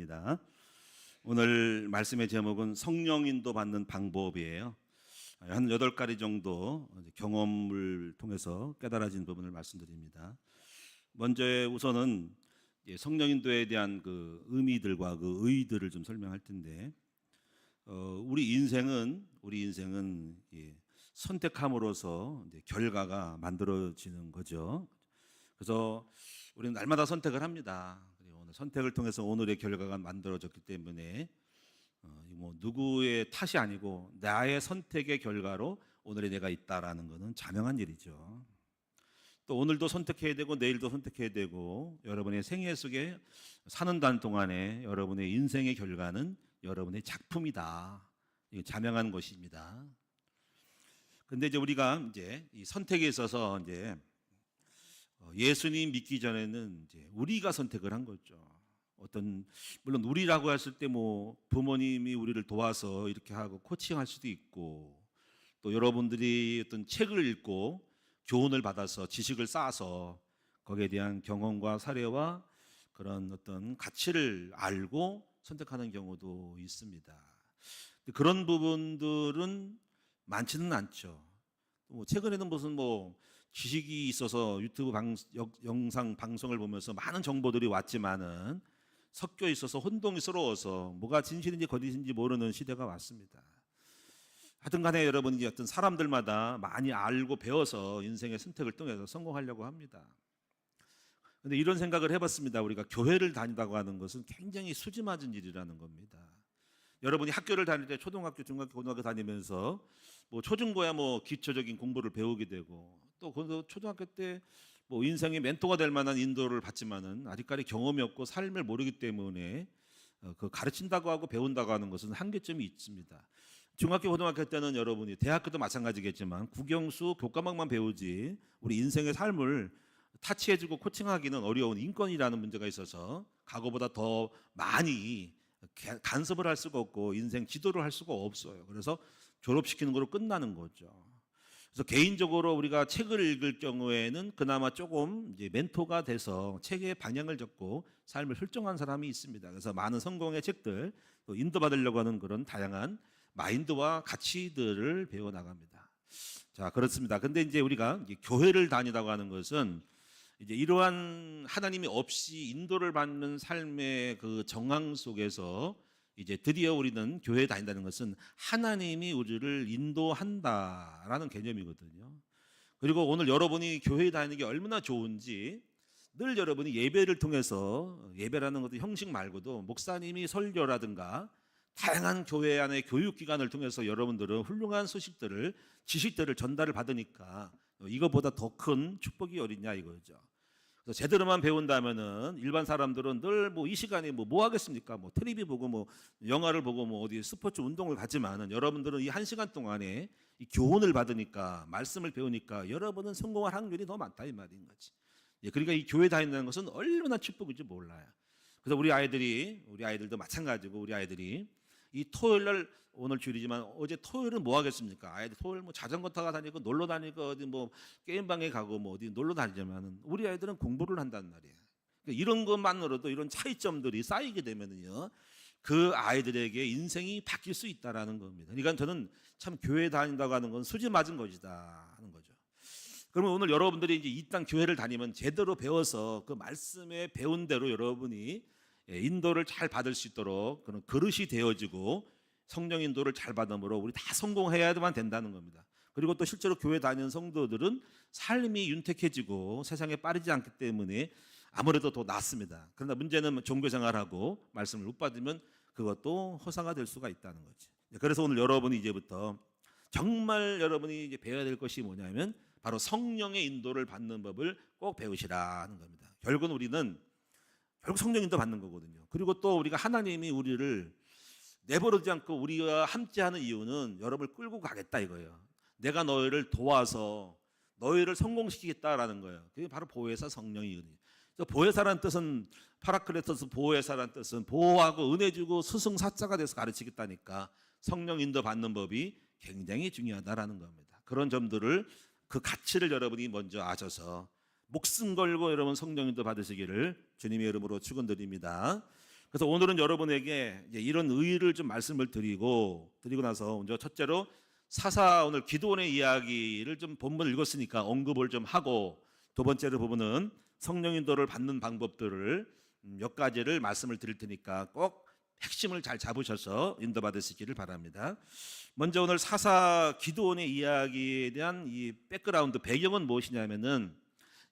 축원드립니다. 오늘 말씀의 제목은 성령 인도 받는 방법이에요. 한 8가지 정도 경험을 통해서 깨달아진 부분을 말씀드립니다. 먼저 우선은 성령 인도에 대한 그 의미들과 그 의의들을 좀 설명할 텐데, 우리 인생은 선택함으로써 결과가 만들어지는 거죠. 그래서 우리는 날마다 선택을 합니다. 그리고 오늘 선택을 통해서 오늘의 결과가 만들어졌기 때문에 누구의 탓이 아니고 나의 선택의 결과로 오늘의 내가 있다라는 것은 자명한 일이죠. 또 오늘도 선택해야 되고 내일도 선택해야 되고, 여러분의 생애 속에 사는 단 동안에 여러분의 인생의 결과는 여러분의 작품이다. 이거 자명한 것입니다. 근데 이제 우리가 이 선택에 있어서 예수님 믿기 전에는 우리가 선택을 한 거죠. 물론 우리라고 했을 때 부모님이 우리를 도와서 이렇게 하고 코칭할 수도 있고, 또 여러분들이 어떤 책을 읽고 교훈을 받아서 지식을 쌓아서 거기에 대한 경험과 사례와 그런 어떤 가치를 알고 선택하는 경우도 있습니다. 그런 부분들은 많지는 않죠. 최근에는 무슨 지식이 있어서 유튜브 영상 방송을 보면서 많은 정보들이 왔지만은 섞여 있어서 혼동스러워서 뭐가 진실인지 거짓인지 모르는 시대가 왔습니다. 하여튼 간에 여러분이 어떤 사람들마다 많이 알고 배워서 인생의 선택을 통해서 성공하려고 합니다. 그런데 이런 생각을 해봤습니다. 우리가 교회를 다니다고 하는 것은 굉장히 수지맞은 일이라는 겁니다. 여러분이 학교를 다닐 때 초등학교, 중학교, 고등학교 다니면서 초중고야 기초적인 공부를 배우게 되고, 또 초등학교 때 인생의 멘토가 될 만한 인도를 받지만은 아직까지 경험이 없고 삶을 모르기 때문에 그 가르친다고 하고 배운다고 하는 것은 한계점이 있습니다. 중학교, 고등학교 때는 여러분이 대학교도 마찬가지겠지만 국영수, 교과목만 배우지 우리 인생의 삶을 타치해주고 코칭하기는 어려운 인권이라는 문제가 있어서 과거보다 더 많이 간섭을 할 수가 없고 인생 지도를 할 수가 없어요. 그래서 졸업시키는 거로 끝나는 거죠. 그래서 개인적으로 우리가 책을 읽을 경우에는 그나마 조금 멘토가 돼서 책의 방향을 잡고 삶을 설정한 사람이 있습니다. 그래서 많은 성공의 책들, 또 인도받으려고 하는 그런 다양한 마인드와 가치들을 배워나갑니다. 자, 그렇습니다. 근데 우리가 교회를 다니다고 하는 것은 이러한 하나님이 없이 인도를 받는 삶의 그 정황 속에서 드디어 우리는 교회에 다닌다는 것은 하나님이 우리를 인도한다라는 개념이거든요. 그리고 오늘 여러분이 교회에 다니는 게 얼마나 좋은지, 늘 여러분이 예배를 통해서, 예배라는 것도 형식 말고도 목사님이 설교라든가 다양한 교회 안의 교육기관을 통해서 여러분들은 훌륭한 소식들을, 지식들을 전달을 받으니까 이거보다 더 큰 축복이 어딨냐 이거죠. 그래서 제대로만 배운다면은 일반 사람들은 늘 이 시간에 뭐 하겠습니까? 텔레비 보고 영화를 보고 어디 스포츠 운동을 가지만은, 여러분들은 이 1시간 동안에 이 교훈을 받으니까, 말씀을 배우니까 여러분은 성공할 확률이 더 많다 이 말인 거지. 그러니까 이 교회 다닌다는 것은 얼마나 축복인지 몰라요. 그래서 우리 아이들도 마찬가지고, 우리 아이들이 이 토요일 날, 오늘 주일이지만 어제 토요일은 뭐 하겠습니까? 아이들 토요일 자전거 타고 다니고 놀러 다니고 어디 게임방에 가고 어디 놀러 다니지만은 우리 아이들은 공부를 한단 말이에요. 그러니까 이런 것만으로도 이런 차이점들이 쌓이게 되면은요, 그 아이들에게 인생이 바뀔 수 있다라는 겁니다. 그러니까 저는 참 교회 다닌다고 하는 건 수지 맞은 것이다 하는 거죠. 그러면 오늘 여러분들이 이 땅 교회를 다니면 제대로 배워서 그 말씀에 배운 대로 여러분이 인도를 잘 받을 수 있도록 그런 그릇이 되어지고 성령 인도를 잘 받음으로 우리 다 성공해야만 된다는 겁니다. 그리고 또 실제로 교회 다니는 성도들은 삶이 윤택해지고 세상에 빠르지 않기 때문에 아무래도 더 낫습니다. 그러나 문제는 종교생활하고 말씀을 못 받으면 그것도 허사가 될 수가 있다는 거지. 그래서 오늘 여러분이 이제부터 정말 여러분이 배워야 될 것이 뭐냐면 바로 성령의 인도를 받는 법을 꼭 배우시라는 겁니다. 결국 성령 인도 받는 거거든요. 그리고 또 우리가 하나님이 우리를 내버려두지 않고 우리와 함께하는 이유는 여러분을 끌고 가겠다 이거예요. 내가 너희를 도와서 너희를 성공시키겠다라는 거예요. 그게 바로 보혜사 성령이거든요. 보혜사라는 뜻은, 파라클레토스 보혜사라는 뜻은 보호하고 은혜 주고 스승사자가 돼서 가르치겠다니까 성령 인도 받는 법이 굉장히 중요하다라는 겁니다. 그런 점들을, 그 가치를 여러분이 먼저 아셔서 목숨 걸고 여러분 성령 인도 받으시기를 주님의 이름으로 축원드립니다. 그래서 오늘은 여러분에게 이제 이런 의의를 좀 말씀을 드리고 나서 먼저 첫째로 사사 오늘 기도원의 이야기를 좀 본문 읽었으니까 언급을 좀 하고, 두 번째로 부분은 성령 인도를 받는 방법들을 몇 가지를 말씀을 드릴 테니까 꼭 핵심을 잘 잡으셔서 인도받으시기를 바랍니다. 먼저 오늘 사사 기도원의 이야기에 대한 이 백그라운드 배경은 무엇이냐면은,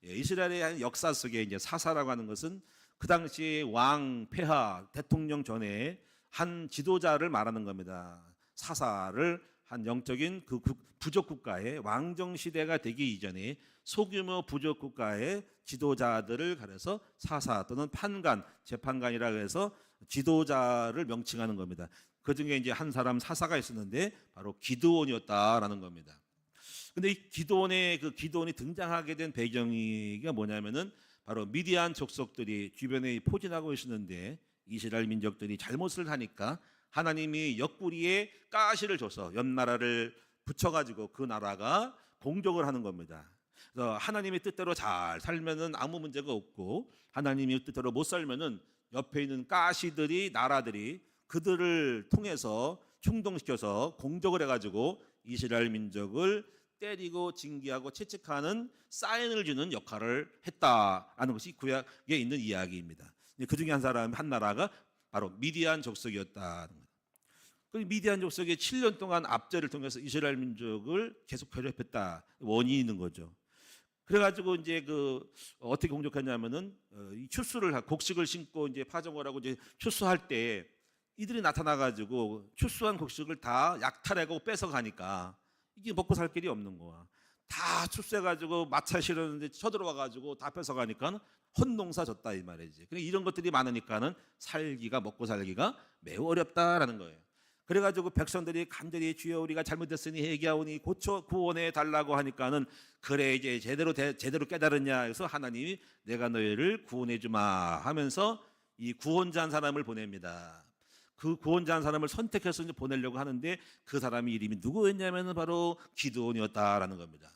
이스라엘의 역사 속에 이제 사사라고 하는 것은 그 당시 왕 폐하 대통령 전에 한 지도자를 말하는 겁니다. 사사를 한 영적인 그 부족 국가의 왕정 시대가 되기 이전에 소규모 부족 국가의 지도자들을 가려서 사사 또는 판관, 재판관이라고 해서 지도자를 명칭하는 겁니다. 그 중에 이제 한 사람 사사가 있었는데 바로 기드온이었다라는 겁니다. 근데 이 기드온이 등장하게 된 배경이가 뭐냐면은 바로 미디안 족속들이 주변에 포진하고 있었는데 이스라엘 민족들이 잘못을 하니까 하나님이 옆구리에 가시를 줘서 옆 나라를 붙여가지고 그 나라가 공격을 하는 겁니다. 그래서 하나님의 뜻대로 잘 살면은 아무 문제가 없고, 하나님의 뜻대로 못 살면은 옆에 있는 가시들이, 나라들이 그들을 통해서 충동시켜서 공격을 해가지고 이스라엘 민족을 때리고 징계하고 채찍하는 사인을 주는 역할을 했다라는 것이 구약에 있는 이야기입니다. 그 중에 한 나라가 바로 미디안 족속이었다는 거예요. 그 미디안 족속이 7년 동안 압제를 통해서 이스라엘 민족을 계속 괴롭혔다, 원인이 있는 거죠. 그래가지고 이제 어떻게 공격했냐면은 이 곡식을 심고 이제 파종을 하고 이제 추수할 때 이들이 나타나가지고 추수한 곡식을 다 약탈하고 뺏어가니까 이게 먹고 살 길이 없는 거야. 다 출세해가지고 마차 실었는데 쳐들어와가지고 다 뺏어가니까 헛농사 졌다 이 말이지. 그러니까 이런 것들이 많으니까는 먹고 살기가 매우 어렵다라는 거예요. 그래가지고 백성들이 간절히 주여 우리가 잘못했으니 회개하오니 고쳐 구원해 달라고 하니까는 그래 이제 제대로 깨달았냐 해서 하나님이 내가 너희를 구원해 주마 하면서 이 구원자 한 사람을 보냅니다. 그 구원자 한 사람을 선택해서 이제 보내려고 하는데 그 사람이 이름이 누구였냐면 바로 기드온이었다라는 겁니다.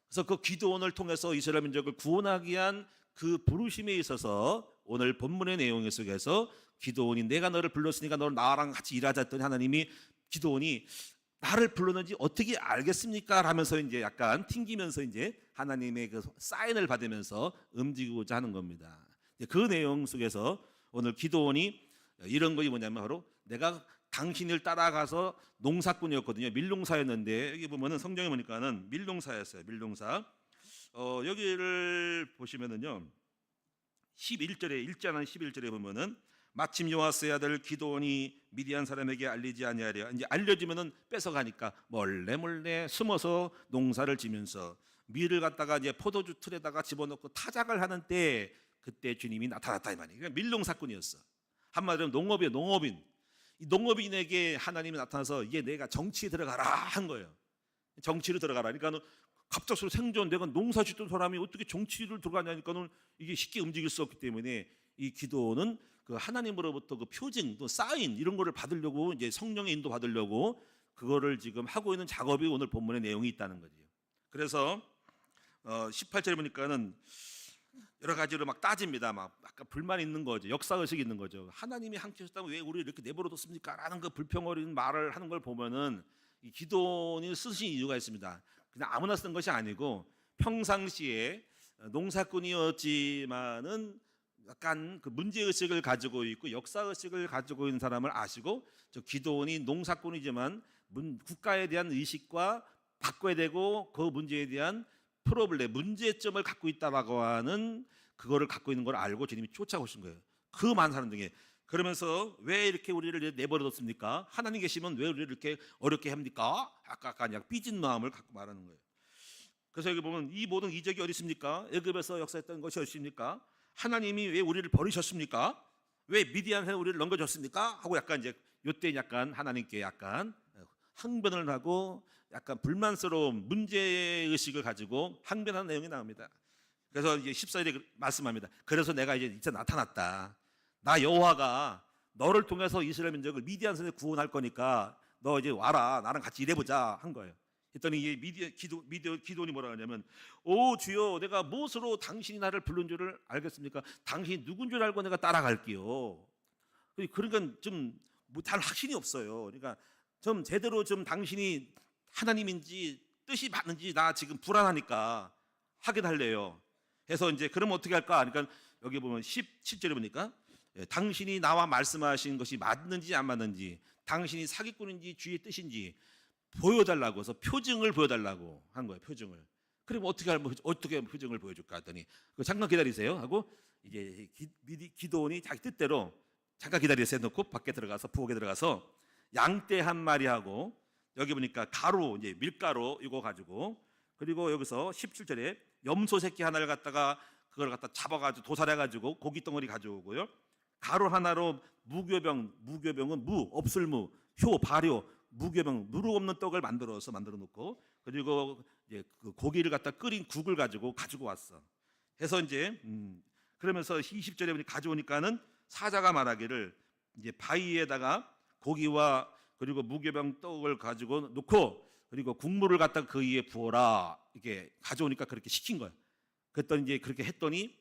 그래서 그 기드온을 통해서 이스라엘 민족을 구원하기 위한 그 부르심에 있어서 오늘 본문의 내용 속에서 기드온이 내가 너를 불렀으니까 너를 나랑 같이 일하자 했더니 하나님이 기드온이 나를 불렀는지 어떻게 알겠습니까? 하면서 이제 약간 튕기면서 이제 하나님의 그 사인을 받으면서 움직이고자 하는 겁니다. 그 내용 속에서 오늘 기드온이 이런 것이 뭐냐면 바로 내가 당신을 따라가서 농사꾼이었거든요. 밀농사였는데 여기 보면은 성경에 보니까는 밀농사였어요. 밀농사. 여기를 보시면은요. 11절에 11절에 보면은 마침 여호와스의 아들 기드온이 미디안 사람에게 알리지 아니하려, 이제 알려지면은 뺏어가니까 몰래 숨어서 농사를 지면서 밀을 갖다가 이제 포도주 틀에다가 집어넣고 타작을 하는 때 그때 주님이 나타났다 이 말이에요. 그러니까 밀농사꾼이었어. 한마디로 농업인. 이 농업인에게 하나님이 나타나서 이게 내가 정치에 들어가라 한 거예요. 정치로 들어가라. 그러니까 갑작스러워 생존, 내가 농사 짓던 사람이 어떻게 정치를 들어가냐니까는 이게 쉽게 움직일 수 없기 때문에 이 기도는 그 하나님으로부터 그 표징 또 사인 이런 거를 받으려고 이제 성령의 인도 받으려고 그거를 지금 하고 있는 작업이 오늘 본문의 내용이 있다는 거죠. 그래서 18절에 보니까는 여러 가지로 막 따집니다. 막 약간 불만 있는 거죠. 역사의식이 있는 거죠. 하나님이 함께 하셨다면 왜 우리를 이렇게 내버려뒀습니까? 라는 그 불평 어린 말을 하는 걸 보면은 이 기도원이 쓰신 이유가 있습니다. 그냥 아무나 쓴 것이 아니고 평상시에 농사꾼이었지만은 약간 그 문제의식을 가지고 있고 역사의식을 가지고 있는 사람을 아시고, 저 기도원이 농사꾼이지만 국가에 대한 의식과 바꿔야 되고 그 문제에 대한 문제점을 갖고 있다라고 하는 그거를 갖고 있는 걸 알고 주님이 쫓아오신 거예요. 그 많은 사람 중에. 그러면서 왜 이렇게 우리를 내버려뒀습니까? 하나님 계시면 왜 우리를 이렇게 어렵게 합니까? 약간 삐진 마음을 갖고 말하는 거예요. 그래서 여기 보면 이 모든 이적이 어디 있습니까? 애굽에서 역사했던 것이 어디 있습니까? 하나님이 왜 우리를 버리셨습니까? 왜 미디안에 우리를 넘겨줬습니까? 하고 약간 이제 요때 약간 하나님께 약간 항변을 하고 약간 불만스러운 문제의식을 가지고 항변하는 내용이 나옵니다. 그래서 이제 14절에 말씀합니다. 그래서 내가 이제 나타났다. 나 여호와가 너를 통해서 이스라엘 민족을 미디안 손에 구원할 거니까 너 이제 와라. 나랑 같이 일해보자 한 거예요. 했더니 이 기도원이 뭐라 하냐면, 오 주여, 내가 무엇으로 당신이 나를 부른 줄을 알겠습니까? 당신이 누군 줄 알고 내가 따라갈게요. 그러니까 좀 잘 확신이 없어요. 그러니까 좀 제대로 좀 당신이 하나님인지 뜻이 맞는지 나 지금 불안하니까 확인할래요. 해서 이제 그럼 어떻게 할까? 그러니까 여기 보면 17절에 보니까 당신이 나와 말씀하신 것이 맞는지 안 맞는지, 당신이 사기꾼인지 주의 뜻인지 보여달라고 해서 표징을 보여달라고 한 거예요. 표징을. 그럼 어떻게 표징을 보여줄까 하더니 잠깐 기다리세요 하고 이제 기도원이 자기 뜻대로 잠깐 기다리세요 놓고 밖에 들어가서 부엌에 들어가서 양떼 한 마리하고 여기 보니까 가루 이제 밀가루 이거 가지고, 그리고 여기서 17절에 염소 새끼 하나를 갖다가 그걸 갖다 잡아가지고 도살해가지고 고기 덩어리 가져오고요. 가루 하나로 무교병은 없을 무, 효, 발효, 무교병, 누룩 없는 떡을 만들어 놓고, 그리고 이제 그 고기를 갖다 끓인 국을 가지고 왔어. 해서 이제 그러면서 20절에 보니 가져오니까는 사자가 말하기를 이제 바위에다가 고기와 그리고 무교병 떡을 가지고 놓고 그리고 국물을 갖다 그 위에 부어라, 이렇게 가져오니까 그렇게 시킨 거예요. 그랬더니 이제 그렇게 했더니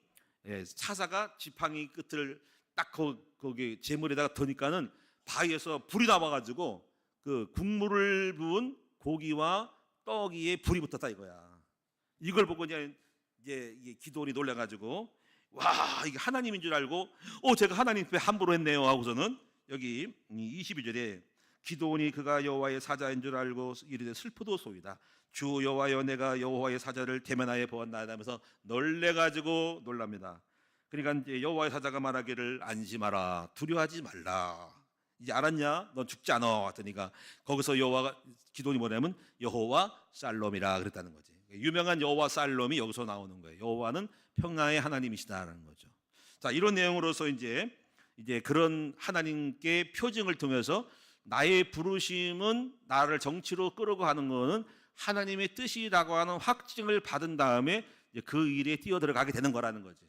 사자가 지팡이 끝을 딱 거기 재물에다가 더니까는 바위에서 불이 나와가지고 그 국물을 부은 고기와 떡 위에 불이 붙었다 이거야. 이걸 보고 이제 기도원이 놀라가지고 와, 이게 하나님인 줄 알고 제가 하나님 앞에 함부로 했네요 하고서는 여기 22절에 기도원이 그가 여호와의 사자인 줄 알고 이르되 슬프도소이다. 주 여호와여 내가 여호와의 사자를 대면하여 보았나이다 하면서 놀래가지고 놀랍니다. 그러니까 이제 여호와의 사자가 말하기를 안심하라, 두려워하지 말라. 이제 알았냐? 넌 죽지 않아. 하더니가 거기서 기도원이 뭐냐면 여호와 살롬이라 그랬다는 거지. 유명한 여호와 살롬이 여기서 나오는 거예요. 여호와는 평화의 하나님이시다라는 거죠. 자, 이런 내용으로서 이제 그런 하나님께 표징을 통해서 나의 부르심은 나를 정치로 끌고 가는 거는 하나님의 뜻이라고 하는 확증을 받은 다음에 그 일에 뛰어들어가게 되는 거라는 거지.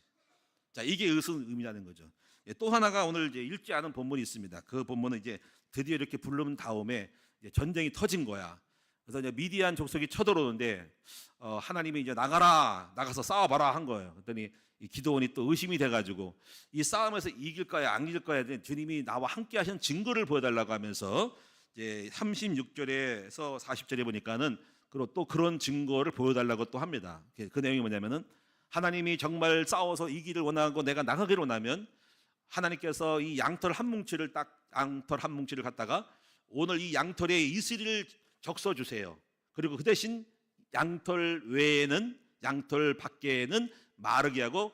자, 이게 무슨 의미라는 거죠. 또 하나가 오늘 이제 읽지 않은 본문이 있습니다. 그 본문은 이제 드디어 이렇게 부른 다음에 이제 전쟁이 터진 거야. 그래서 이제 미디안 족속이 쳐들어오는데 하나님이 이제 나가서 싸워봐라 한 거예요. 그랬더니 이 기도원이 또 의심이 돼가지고 이 싸움에서 이길 거야 안 이길 거야, 주님이 나와 함께 하신 증거를 보여달라고 하면서 이제 36절에서 40절에 보니까는 그리고 또 그런 증거를 보여달라고 또 합니다. 그 내용이 뭐냐면은 하나님이 정말 싸워서 이기를 원하고 내가 나가기를 원하면 하나님께서 이 양털 한 뭉치를 갖다가 오늘 이 양털에 이슬을 적셔 주세요. 그리고 그 대신 양털 밖에는 마르게 하고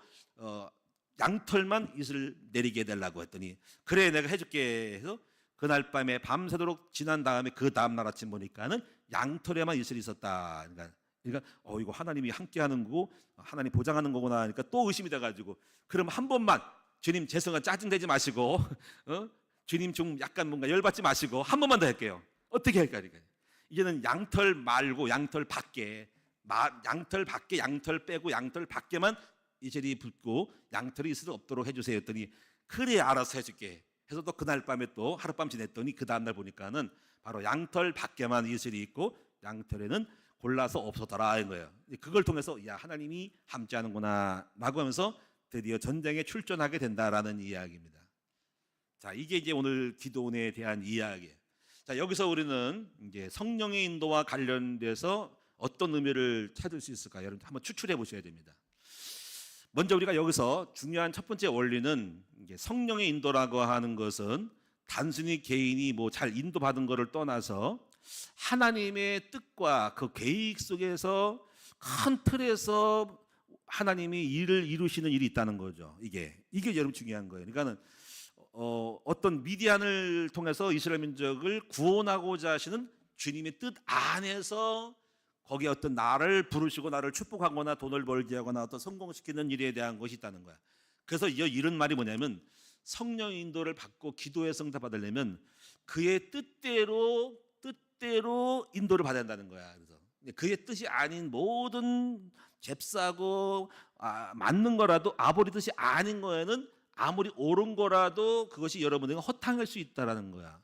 양털만 이슬을 내리게 해달라고 했더니 그래 내가 해줄게 해서 그날 밤에 밤새도록 지난 다음에 그 다음날 아침 보니까는 양털에만 이슬이 있었다. 그러니까 이거 하나님이 함께하는 거고 하나님 보장하는 거구나 하니까 또 의심이 돼가지고 그럼 한 번만 주님 죄송한 짜증내지 마시고 주님 좀 약간 뭔가 열받지 마시고 한 번만 더 할게요. 어떻게 할까? 그러니까 이제는 양털 말고 양털 밖에 양털 빼고 양털 밖에만 이슬이 붙고 양털이 있을 수 없도록 해주세요 했더니 그래 알아서 해줄게 해서 또 그날 밤에 또 하룻밤 지냈더니 그 다음날 보니까는 바로 양털 밖에만 이슬이 있고 양털에는 골라서 없었더라 하는 거예요. 그걸 통해서 야 하나님이 함께하는구나 라고 하면서 드디어 전쟁에 출전하게 된다라는 이야기입니다. 자, 이게 이제 오늘 기도원에 대한 이야기예요. 자, 여기서 우리는 이제 성령의 인도와 관련돼서 어떤 의미를 찾을 수 있을까? 여러분 한번 추출해 보셔야 됩니다. 먼저 우리가 여기서 중요한 첫 번째 원리는 이제 성령의 인도라고 하는 것은 단순히 개인이 뭐 잘 인도받은 것을 떠나서 하나님의 뜻과 그 계획 속에서 큰 틀에서 하나님이 일을 이루시는 일이 있다는 거죠. 이게 여러분 중요한 거예요. 그러니까는 어떤 미디안을 통해서 이스라엘 민족을 구원하고자 하시는 주님의 뜻 안에서 거기에 어떤 나를 부르시고 나를 축복하거나 돈을 벌게 하거나 어떤 성공시키는 일에 대한 것이 있다는 거야. 그래서 이런 말이 뭐냐면 성령 인도를 받고 기도의 응답 받으려면 그의 뜻대로 인도를 받아야 한다는 거야. 그래서 그의 뜻이 아닌 모든 잽싸고 맞는 거라도 아무리 뜻이 아닌 거에는 아무리 옳은 거라도 그것이 여러분에게 허탕할 수 있다라는 거야.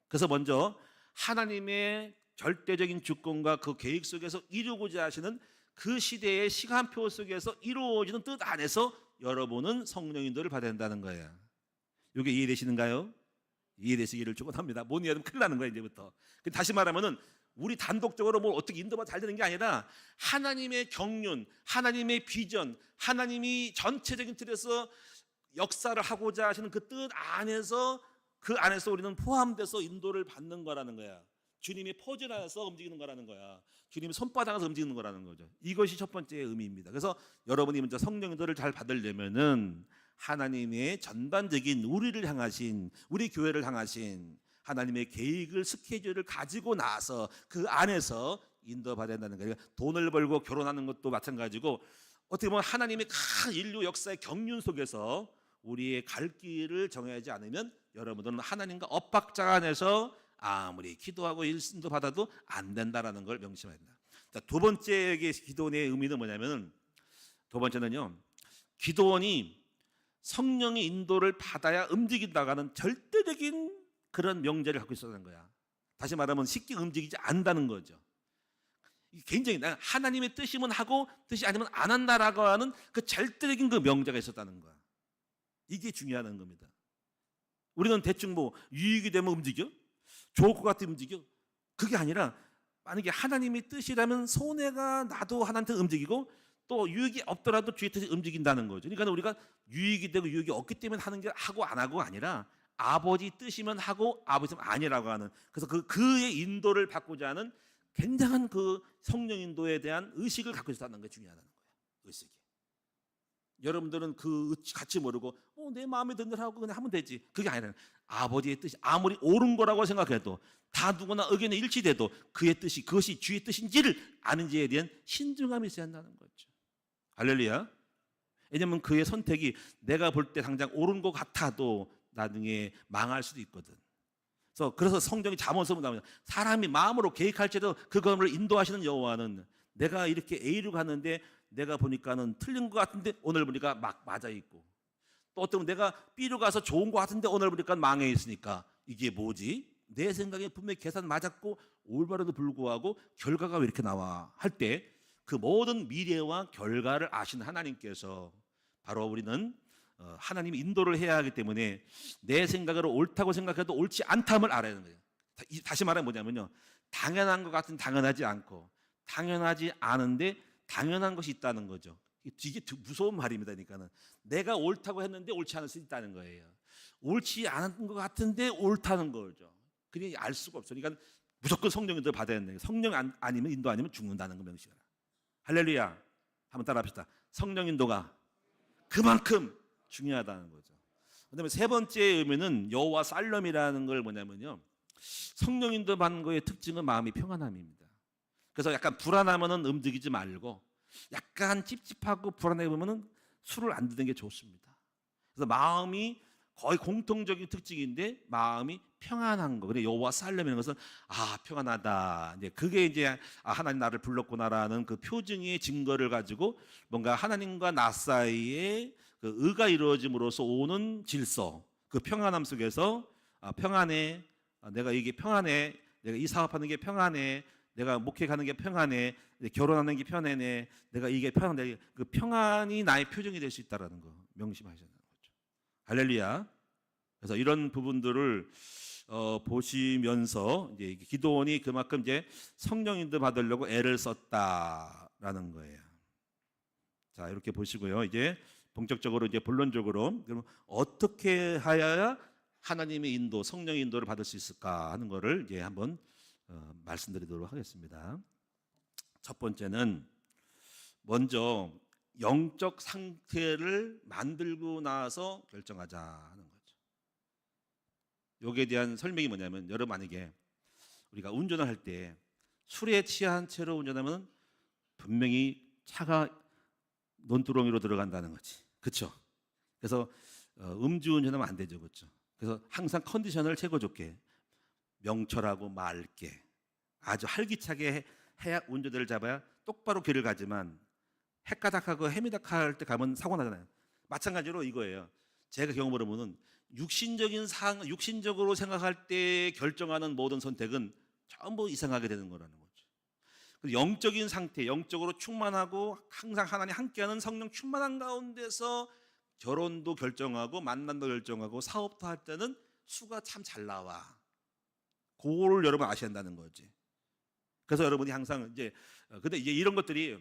그래서 먼저 하나님의 절대적인 주권과 그 계획 속에서 이루고자 하시는 그 시대의 시간표 속에서 이루어지는 뜻 안에서 여러분은 성령 인도를 받아야 한다는 거예요. 이게 이해되시는가요? 이해되시기를 축원합니다. 못 이해하면 큰일 나는 거야 이제부터. 다시 말하면은 우리 단독적으로 뭘 어떻게 인도가 잘 되는 게 아니라 하나님의 경륜, 하나님의 비전, 하나님이 전체적인 틀에서 역사를 하고자 하시는 그 뜻 안에서 그 안에서 우리는 포함돼서 인도를 받는 거라는 거야. 주님이 포즈 안에서 움직이는 거라는 거야. 주님이 손바닥에서 움직이는 거라는 거죠. 이것이 첫 번째 의미입니다. 그래서 여러분이 먼저 성령 인도를 잘 받으려면은 하나님의 전반적인 우리를 향하신, 우리 교회를 향하신 하나님의 계획을, 스케줄을 가지고 나서 그 안에서 인도받아야 한다는 거예요. 돈을 벌고 결혼하는 것도 마찬가지고 어떻게 보면 하나님의 큰 인류 역사의 경륜 속에서 우리의 갈 길을 정하지 않으면 여러분들은 하나님과 엇박자 안에서 아무리 기도하고 일신도 받아도 안 된다라는 걸 명심해야 된다. 자, 두 번째 기도원의 의미는 뭐냐면, 두 번째는요, 기도원이 성령의 인도를 받아야 움직인다가는 절대적인 그런 명제를 갖고 있었다는 거야. 다시 말하면 쉽게 움직이지 않는다는 거죠. 굉장히 하나님의 뜻이면 하고 뜻이 아니면 안 한다라고 하는 그 절대적인 그 명제가 있었다는 거야. 이게 중요한 겁니다. 우리는 대충 뭐 유익이 되면 움직여, 좋을 것 같으면 움직여. 그게 아니라 만약에 하나님의 뜻이라면 손해가 나도 하나님한테 움직이고 또 유익이 없더라도 주의 뜻이 움직인다는 거죠. 그러니까 우리가 유익이 되고 유익이 없기 때문에 하는 게 하고 안 하고 아니라 아버지 뜻이면 하고 아버지 뜻이면 아니라고 하는, 그래서 그의 인도를 받고자 하는 굉장한 그 성령 인도에 대한 의식을 갖고 있었다는 게 중요하다는 거예요. 의식이. 여러분들은 그 같이 모르고 내 마음에 드는 대로 하고 그냥 하면 되지. 그게 아니라 아버지의 뜻이 아무리 옳은 거라고 생각해도 다 누구나 의견이 일치돼도 그의 뜻이 그것이 주의 뜻인지를 아는지에 대한 신중함이 있어야 한다는 거죠. 할렐루야. 왜냐하면 그의 선택이 내가 볼 때 당장 옳은 것 같아도 나중에 망할 수도 있거든. 그래서 성경이 잠언서 나옵니다. 사람이 마음으로 계획할지라도 그것을 인도하시는 여호와는 내가 이렇게 A로 갔는데 내가 보니까는 틀린 것 같은데 오늘 보니까 막 맞아 있고, 또 어떤 내가 B로 가서 좋은 것 같은데 오늘 보니까 망해 있으니까 이게 뭐지? 내 생각에 분명히 계산 맞았고 올바르도 불구하고 결과가 왜 이렇게 나와 할 때 그 모든 미래와 결과를 아시는 하나님께서 바로 우리는 하나님이 인도를 해야 하기 때문에 내 생각으로 옳다고 생각해도 옳지 않다함을 알아야 하는 거예요. 다시 말하면 뭐냐면요, 당연한 것 같은 당연하지 않고 당연하지 않은데 당연한 것이 있다는 거죠. 이게 무서운 말입니다. 그러니까는 내가 옳다고 했는데 옳지 않을 수 있다는 거예요. 옳지 않은 것 같은데 옳다는 거죠. 그냥 알 수가 없어요. 그러니까 무조건 성령 인도를 받아야 되는 거예요. 성령 아니면 인도 아니면 죽는다는 거 명시하라. 할렐루야. 한번 따라합시다. 성령 인도가 그만큼 중요하다는 거죠. 그다음에 세 번째 의미는 여호와 살럼이라는 걸 뭐냐면요, 성령 인도 받는 거의 특징은 마음이 평안함입니다. 그래서 약간 불안하면은 움직이지 말고 약간 찝찝하고 불안해 보면은 술을 안 드는 게 좋습니다. 그래서 마음이 거의 공통적인 특징인데 마음이 평안한 거. 그래 여호와 살렘이라는 것은 평안하다. 이제 그게 이제 하나님 나를 불렀구나라는 그 표징의 증거를 가지고 뭔가 하나님과 나 사이에 그 의가 이루어짐으로써 오는 질서, 그 평안함 속에서 평안해. 내가 이게 평안해. 내가 이 사업하는 게 평안해. 내가 목회 가는 게 평안해. 결혼하는 게 편안해. 내가 이게 평안해. 그 평안이 나의 표정이 될 수 있다라는 거 명심하셔야 되는 거죠. 할렐루야. 그래서 이런 부분들을 보시면서 이제 기도원이 그만큼 이제 성령 인도 받으려고 애를 썼다라는 거예요. 자, 이렇게 보시고요. 이제 본격적으로 이제 본론적으로 그럼 어떻게 하여야 하나님의 인도, 성령의 인도를 받을 수 있을까 하는 거를 이제 한번 말씀드리도록 하겠습니다. 첫 번째는 먼저 영적 상태를 만들고 나서 결정하자 하는 거죠. 여기에 대한 설명이 뭐냐면, 여러분 만약에 우리가 운전을 할 때 술에 취한 채로 운전하면 분명히 차가 논두렁이로 들어간다는 거지. 그렇죠? 그래서 음주운전하면 안 되죠. 그렇죠? 그래서 항상 컨디션을 최고 좋게 명철하고 맑게 아주 활기차게 해야 운전대를 잡아야 똑바로 길을 가지만 헷가닥하고 헤미닥할 때 가면 사고 나잖아요. 마찬가지로 이거예요. 제가 경험으로 보면 육신적으로 생각할 때 결정하는 모든 선택은 전부 이상하게 되는 거라는 거죠. 영적인 상태, 영적으로 충만하고 항상 하나님 함께하는 성령 충만한 가운데서 결혼도 결정하고 만남도 결정하고 사업도 할 때는 수가 참 잘 나와. 그거를 여러분 아셔야 한다는 거지. 그래서 여러분이 항상 이제 근데 이제 이런 것들이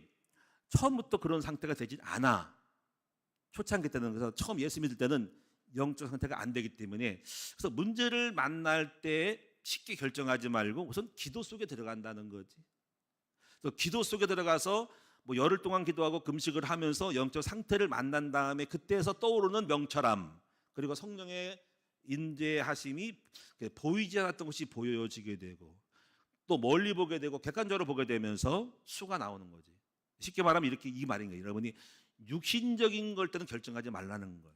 처음부터 그런 상태가 되지 않아. 초창기 때는, 그래서 처음 예수 믿을 때는 영적 상태가 안 되기 때문에, 그래서 문제를 만날 때 쉽게 결정하지 말고 우선 기도 속에 들어간다는 거지. 그래서 기도 속에 들어가서 뭐 열흘 동안 기도하고 금식을 하면서 영적 상태를 만난 다음에 그때에서 떠오르는 명철함, 그리고 성령의 인재하심이 보이지 않았던 것이 보여지게 되고, 또 멀리 보게 되고 객관적으로 보게 되면서 수가 나오는 거지. 쉽게 말하면 이렇게 이 말인 거예요. 여러분이 육신적인 걸 때는 결정하지 말라는 거예요.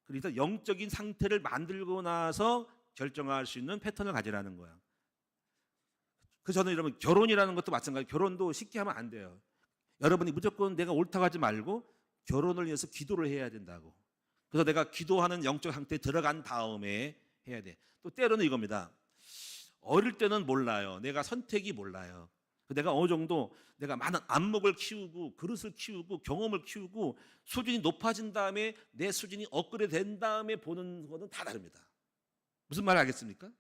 그래서 영적인 상태를 만들고 나서 결정할 수 있는 패턴을 가지라는 거야. 그래서 저는 여러분 결혼이라는 것도 마찬가지. 결혼도 쉽게 하면 안 돼요. 여러분이 무조건 내가 옳다고 하지 말고 결혼을 위해서 기도를 해야 된다고. 그래서 내가 기도하는 영적 상태에 들어간 다음에 해야 돼. 또 때로는 이겁니다. 어릴 때는 몰라요. 내가 선택이 몰라요. 내가 어느 정도 내가 많은 안목을 키우고 그릇을 키우고 경험을 키우고 수준이 높아진 다음에 내 수준이 업그레이드 된 다음에 보는 거는 다 다릅니다. 무슨 말 알겠습니까?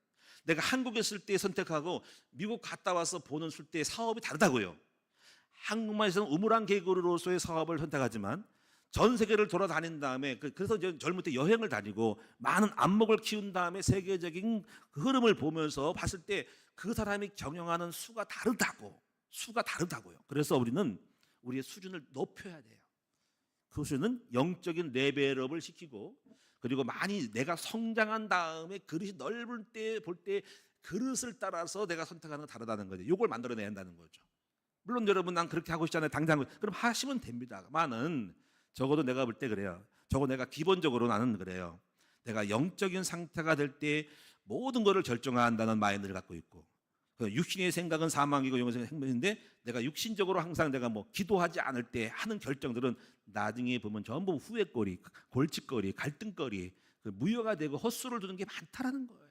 내가 한국에 있을 때 선택하고 미국 갔다 와서 보는 때의 사업이 다르다고요. 한국만에서는 우물안 개구리로서의 사업을 선택하지만 전 세계를 돌아다닌 다음에, 그래서 이제 젊을 때 여행을 다니고 많은 안목을 키운 다음에 세계적인 그 흐름을 보면서 봤을 때 그 사람이 경영하는 수가 다르다고요. 그래서 우리는 우리의 수준을 높여야 돼요. 그 수준은 영적인 레벨업을 시키고, 그리고 많이 내가 성장한 다음에 그릇이 넓을 때 볼 때 그릇을 따라서 내가 선택하는 건 다르다는 거죠. 이걸 만들어내야 한다는 거죠. 물론 여러분 난 그렇게 하고 싶잖아요. 당장 그럼 하시면 됩니다만은 적어도 내가 볼 때 그래요. 적어도 내가 기본적으로 나는 그래요. 내가 영적인 상태가 될 때 모든 것을 결정한다는 마인드를 갖고 있고, 육신의 생각은 사망이고 영의 생각은 생명인데 내가 육신적으로 항상 내가 뭐 기도하지 않을 때 하는 결정들은 나중에 보면 전부 후회거리, 골칫거리, 갈등거리, 무효가 되고 헛수를 두는 게 많다라는 거예요.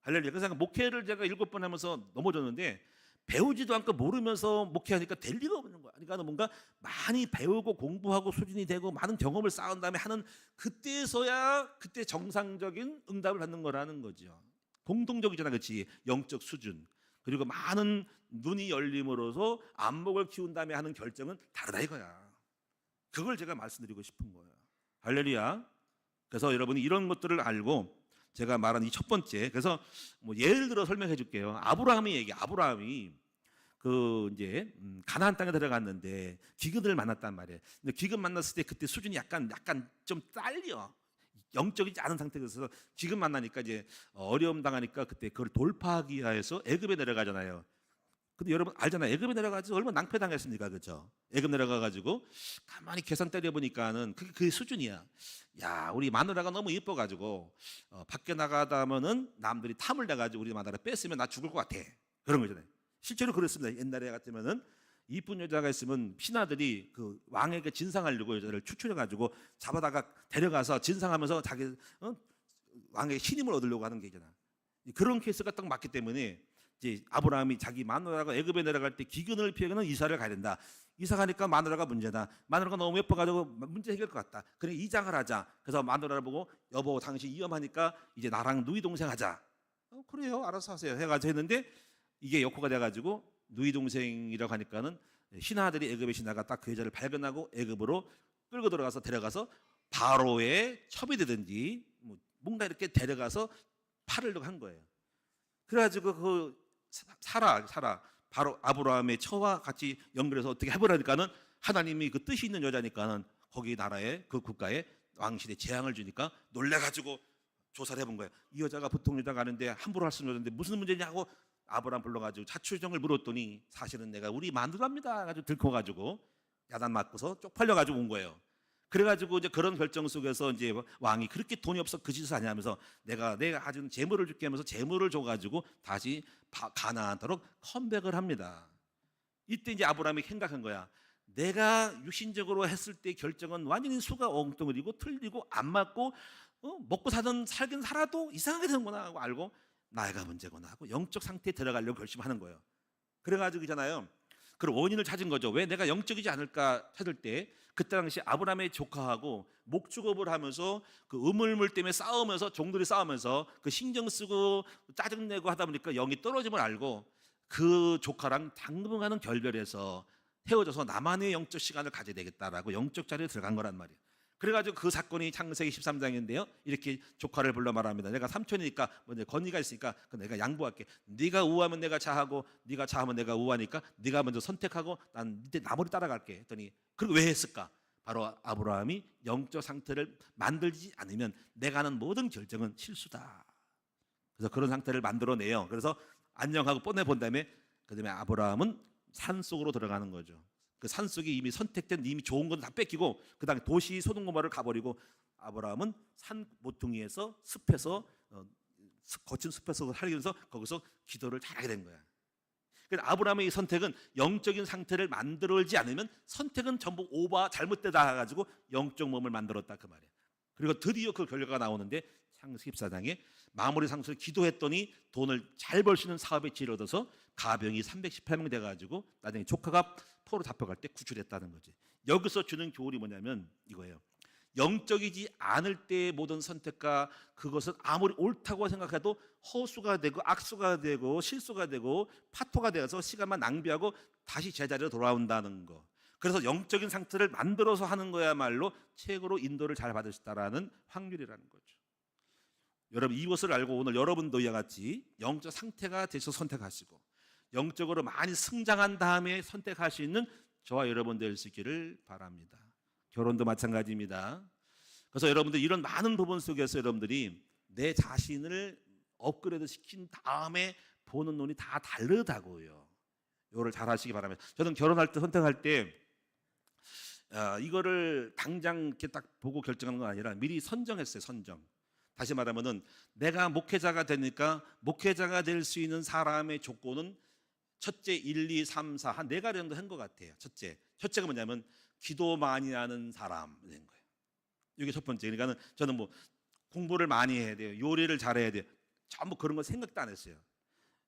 할렐루야. 그래서 목회를 제가 7번 하면서 넘어졌는데 배우지도 않고 모르면서 목회하니까 될 리가 없는 거야. 그러니까 뭔가 많이 배우고 공부하고 수준이 되고 많은 경험을 쌓은 다음에 하는 그때서야 그때 정상적인 응답을 받는 거라는 거죠. 공통적이잖아, 그렇지? 영적 수준. 그리고 많은 눈이 열림으로써 안목을 키운 다음에 하는 결정은 다르다 이거야. 그걸 제가 말씀드리고 싶은 거예요. 할렐루야. 그래서 여러분이 이런 것들을 알고 제가 말한 이 첫 번째, 그래서 뭐 예를 들어 설명해 줄게요. 아브라함이 그 이제 가나안 땅에 들어갔는데 기근을 만났단 말이에요. 근데 기근 만났을 때 그때 수준이 약간 좀 딸려. 영적이지 않은 상태에서 기근 만나니까 이제 어려움 당하니까 그때 그걸 돌파하기 위해서 애굽에 내려가잖아요. 근데 여러분 알잖아요. 애굽에 내려가서 얼마나 낭패당했습니까, 그렇죠? 애굽 내려가가지고 가만히 계산 때려보니까는 그게 그 수준이야. 야, 우리 마누라가 너무 이뻐가지고 밖에 나가다 하면은 남들이 탐을 내가지고 우리 마누라 뺐으면 나 죽을 것 같아. 그런 거잖아요. 실제로 그렇습니다. 옛날에 같으면은 이쁜 여자가 있으면 신하들이 그 왕에게 진상하려고 여자를 추출해가지고 잡아다가 데려가서 진상하면서 자기 왕의 신임을 얻으려고 하는 게 있잖아. 그런 케이스가 딱 맞기 때문에 이제 아브라함이 자기 마누라가 애굽에 내려갈 때 기근을 피해가는 이사를 가야 된다. 이사 가니까 마누라가 문제다. 마누라가 너무 예뻐가지고 문제 해결 것 같다. 그래 이장을 하자. 그래서 마누라를 보고 여보 당신 위험하니까 이제 나랑 누이 동생 하자. 그래요, 알아서 하세요 해가지고 했는데 이게 역효가 돼가지고 누이 동생이라고 하니까는 신하들이 애굽의 신하가 딱 그 여자를 발견하고 애굽으로 끌고 들어가서 데려가서 바로의 첩이 되든지 뭔가 이렇게 데려가서 팔으려고 한 거예요. 그래가지고 그 사라 바로 아브라함의 처와 같이 연결해서 어떻게 해보라니까는 하나님이 그 뜻이 있는 여자니까는 거기 나라에 그 국가에 왕실에 재앙을 주니까 놀래가지고 조사를 해본 거예요. 이 여자가 보통 여자가 아닌데 함부로 할 수는 없는데 무슨 문제냐고 아브라함 불러가지고 자초지종을 물었더니 사실은 내가 우리 마누라입니다 가지고 들켜가지고 야단 맞고서 쪽팔려가지고 온 거예요. 그래가지고 이제 그런 결정 속에서 이제 왕이 그렇게 돈이 없어 그 짓을 하냐면서 내가 가진 재물을 줄게 하면서 재물을 줘가지고 다시 가나안으로 컴백을 합니다. 이때 이제 아브라함이 생각한 거야. 내가 육신적으로 했을 때 결정은 완전히 수가 엉뚱이고 틀리고 안 맞고 먹고 살긴 살아도 이상하게 되는구나 하고 알고 나이가 문제구나 하고 영적 상태에 들어가려고 결심하는 거예요. 그래가지고 있잖아요. 그 원인을 찾은 거죠. 왜 내가 영적이지 않을까 찾을 때 그때 당시 아브라함의 조카하고 목축업을 하면서 그 우물물 때문에 싸우면서 종들이 싸우면서 그 신경 쓰고 짜증내고 하다 보니까 영이 떨어짐을 알고 그 조카랑 당분간은 결별해서 헤어져서 나만의 영적 시간을 가져야 되겠다라고 영적 자리에 들어간 거란 말이에요. 그래가지고 그 사건이 창세기 13장인데요. 이렇게 조카를 불러 말합니다. 내가 삼촌이니까 뭐 권위가 있으니까 내가 양보할게. 네가 우하면 내가 좌하고 네가 좌하면 내가 우하니까 네가 먼저 선택하고 난 네 나머지 따라갈게 했더니 그리고 왜 했을까? 바로 아브라함이 영적 상태를 만들지 않으면 내가 하는 모든 결정은 실수다. 그래서 그런 상태를 만들어내요. 그래서 안녕하고 뻔해본 다음에 그다음에 아브라함은 산속으로 들어가는 거죠. 그 산속에 이미 선택된 이미 좋은 건 다 뺏기고 그다음에 도시 소돔고모라를 가버리고 아브라함은 산 모퉁이에서 숲에서 거친 숲에서 살면서 거기서 기도를 잘하게 된 거야. 그러니까 아브라함의 이 선택은 영적인 상태를 만들지 않으면 선택은 전부 오바 잘못되다 해가지고 영적 몸을 만들었다 그 말이야. 그리고 드디어 그 결과가 나오는데 창세기 14장에 마무리 상수를 기도했더니 돈을 잘 벌 수 있는 사업에 지얻어서 가병이 318명 돼가지고 나중에 조카가 포로 잡혀갈 때 구출했다는 거지. 여기서 주는 교훈이 뭐냐면 이거예요. 영적이지 않을 때의 모든 선택과 그것은 아무리 옳다고 생각해도 허수가 되고 악수가 되고 실수가 되고 파토가 되어서 시간만 낭비하고 다시 제자리로 돌아온다는 거. 그래서 영적인 상태를 만들어서 하는 거야말로 최고로 인도를 잘 받을 수 있다라는 확률이라는 거죠. 여러분 이것을 알고 오늘 여러분도 이와 같이 영적 상태가 되셔서 선택하시고 영적으로 많이 성장한 다음에 선택할 수 있는 저와 여러분 될 수 있기를 바랍니다. 결혼도 마찬가지입니다. 그래서 여러분들 이런 많은 부분 속에서 여러분들이 내 자신을 업그레이드 시킨 다음에 보는 눈이 다 다르다고요. 이거를 잘 하시기 바랍니다. 저는 결혼할 때 선택할 때 이거를 당장 이렇게 딱 보고 결정하는 건 아니라 미리 선정했어요. 선정. 다시 말하면은 내가 목회자가 되니까 목회자가 될 수 있는 사람의 조건은 첫째 1, 2, 3, 4 한 4가지 정도 한 것 같아요. 첫째가 뭐냐면 기도 많이 하는 사람 된 거예요. 이게 첫 번째. 그러니까는 저는 뭐 공부를 많이 해야 돼요. 요리를 잘해야 돼요. 전부 그런 거 생각도 안 했어요.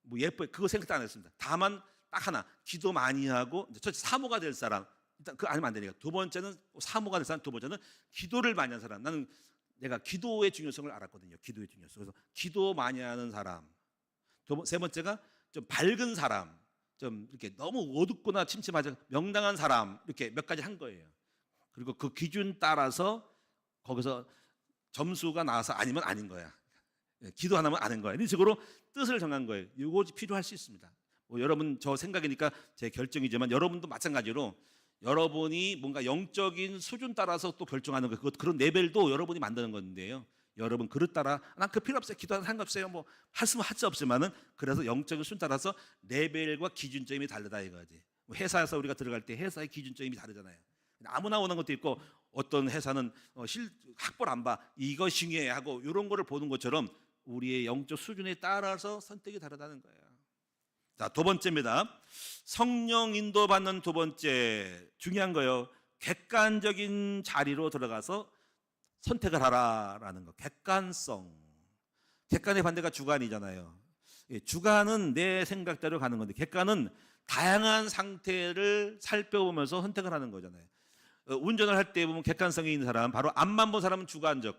뭐 예뻐요. 그거 생각도 안 했습니다. 다만 딱 하나 기도 많이 하고 첫째 사모가 될 사람. 일단 그거 아니면 안 되니까. 두 번째는 사모가 될 사람. 두 번째는 기도를 많이 하는 사람. 나는 내가 기도의 중요성을 알았거든요. 기도의 중요성. 그래서 기도 많이 하는 사람. 세 번째가 좀 밝은 사람. 좀 이렇게 너무 어둡거나 침침하지 명랑한 사람. 이렇게 몇 가지 한 거예요. 그리고 그 기준 따라서 거기서 점수가 나와서 아니면 아닌 거야. 기도 하나면 아는 거야. 이런 식으로 뜻을 정한 거예요. 이거 필요할 수 있습니다. 뭐 여러분 저 생각이니까 제 결정이지만 여러분도 마찬가지로 여러분이 뭔가 영적인 수준 따라서 또 결정하는 거예요. 그런 레벨도 여러분이 만드는 건데요. 여러분 그릇 따라 난 그 필요 없어요. 기도하는 상관없어요. 뭐 할수면 할 수 없지만은 그래서 영적인 수준 따라서 레벨과 기준점이 다르다 이거지. 회사에서 우리가 들어갈 때 회사의 기준점이 다르잖아요. 아무나 오는 것도 있고 어떤 회사는 학벌 안 봐. 이거 중요해 하고 이런 거를 보는 것처럼 우리의 영적 수준에 따라서 선택이 다르다는 거예요. 자, 두 번째입니다. 성령 인도받는 두 번째 중요한 거예요. 객관적인 자리로 들어가서 선택을 하라라는 거. 객관성. 객관의 반대가 주관이잖아요. 주관은 내 생각대로 가는 건데 객관은 다양한 상태를 살펴보면서 선택을 하는 거잖아요. 운전을 할 때 보면 객관성이 있는 사람, 바로 앞만 본 사람은 주관적.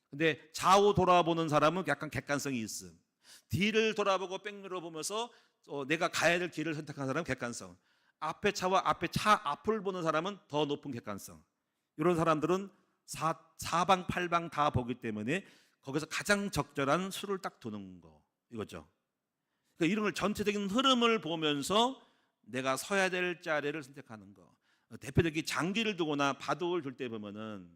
근데 좌우 돌아보는 사람은 약간 객관성이 있음. 뒤를 돌아보고 백미러 보면서 내가 가야 될 길을 선택한 사람은 객관성. 앞에 차와 앞에 차 앞을 보는 사람은 더 높은 객관성. 이런 사람들은 사방 팔방 다 보기 때문에 거기서 가장 적절한 수를 딱 두는 거 이거죠. 그러니까 이런 걸 전체적인 흐름을 보면서 내가 서야 될 자리를 선택하는 거. 대표적인 장기를 두거나 바둑을 둘 때 보면은